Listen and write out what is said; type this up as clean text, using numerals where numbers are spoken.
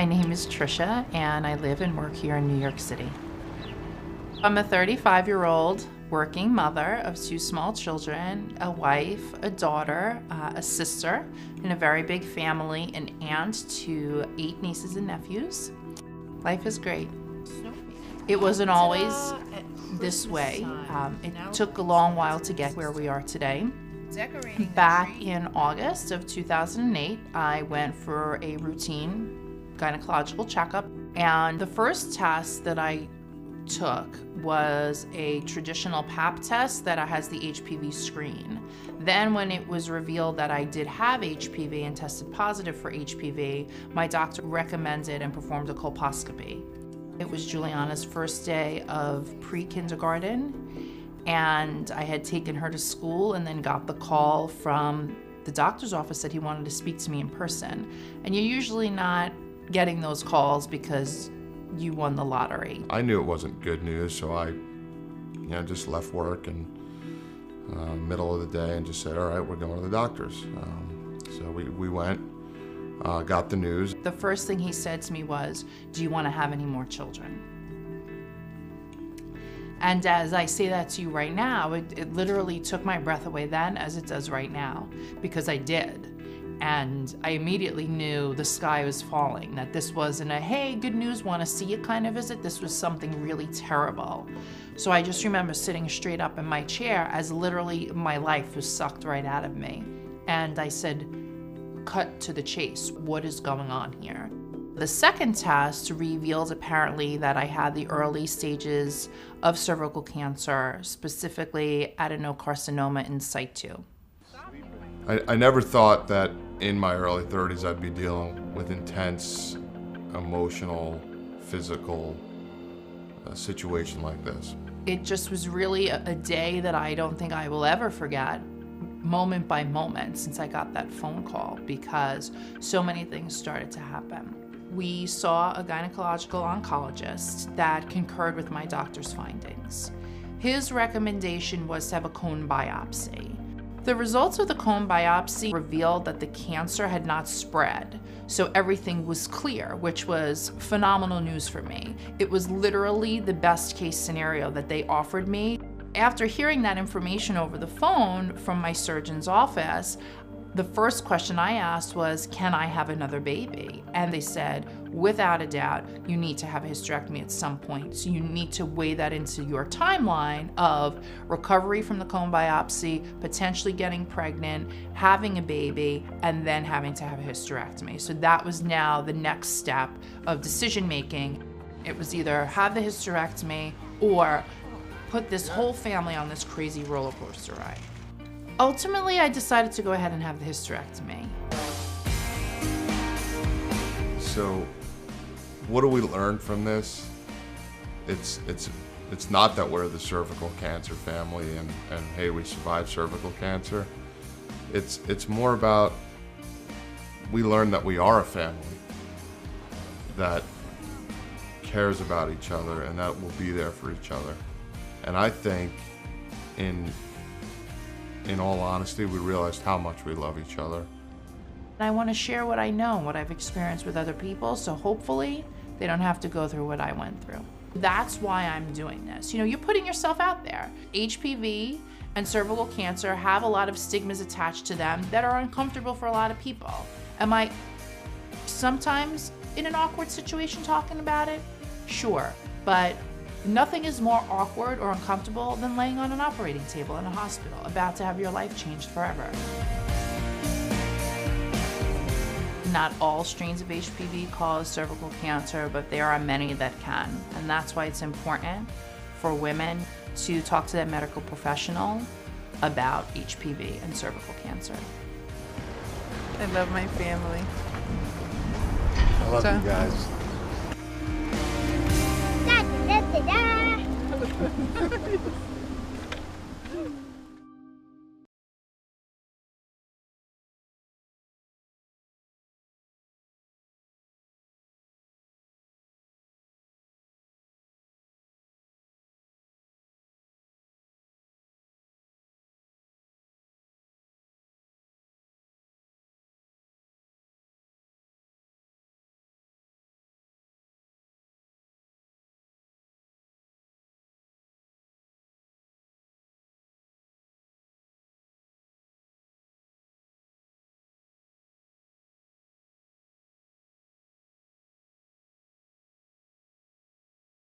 My name is Tricia, and I live and work here in New York City. I'm a 35-year-old working mother of 2 small children, a wife, a daughter, a sister, in a very big family, an aunt to 8 nieces and nephews. Life is great. It wasn't always this way. It took a long while to get where we are today. Back in August of 2008, I went for a routine gynecological checkup, and the first test that I took was a traditional pap test that has the HPV screen. Then when it was revealed that I did have HPV and tested positive for HPV, my doctor recommended and performed a colposcopy. It was Juliana's first day of pre-kindergarten, and I had taken her to school and then got the call from the doctor's office that he wanted to speak to me in person. And you're usually not getting those calls because you won the lottery. I knew it wasn't good news, so I just left work in middle of the day and just said, all right, we're going to the doctor's. So we went, got the news. The first thing he said to me was, do you want to have any more children? And as I say that to you right now, it literally took my breath away then as it does right now, because I did. And I immediately knew the sky was falling, that this wasn't a, hey, good news, want to see you kind of visit. This was something really terrible. So I just remember sitting straight up in my chair as literally my life was sucked right out of me. And I said, cut to the chase. What is going on here? The second test revealed apparently that I had the early stages of cervical cancer, specifically adenocarcinoma in situ. I never thought that in my early 30s I'd be dealing with intense, emotional, physical situation like this. It just was really a day that I don't think I will ever forget, moment by moment, since I got that phone call, because so many things started to happen. We saw a gynecological oncologist that concurred with my doctor's findings. His recommendation was to have a cone biopsy. The results of the cone biopsy revealed that the cancer had not spread, so everything was clear, which was phenomenal news for me. It was literally the best case scenario that they offered me. After hearing that information over the phone from my surgeon's office, the first question I asked was, can I have another baby? And they said, without a doubt, you need to have a hysterectomy at some point. So you need to weigh that into your timeline of recovery from the cone biopsy, potentially getting pregnant, having a baby, and then having to have a hysterectomy. So that was now the next step of decision making. It was either have the hysterectomy or put this whole family on this crazy roller coaster ride. Ultimately, I decided to go ahead and have the hysterectomy. So, what do we learn from this? It's not that we're the cervical cancer family and hey, we survived cervical cancer. It's more about we learned that we are a family that cares about each other and that will be there for each other. And I think in all honesty, we realized how much we love each other. I want to share what I know, what I've experienced with other people, so hopefully they don't have to go through what I went through. That's why I'm doing this. You're putting yourself out there. HPV and cervical cancer have a lot of stigmas attached to them that are uncomfortable for a lot of people. Am I sometimes in an awkward situation talking about it? Sure, but nothing is more awkward or uncomfortable than laying on an operating table in a hospital, about to have your life changed forever. Not all strains of HPV cause cervical cancer, but there are many that can. And that's why it's important for women to talk to their medical professional about HPV and cervical cancer. I love my family. I love you guys.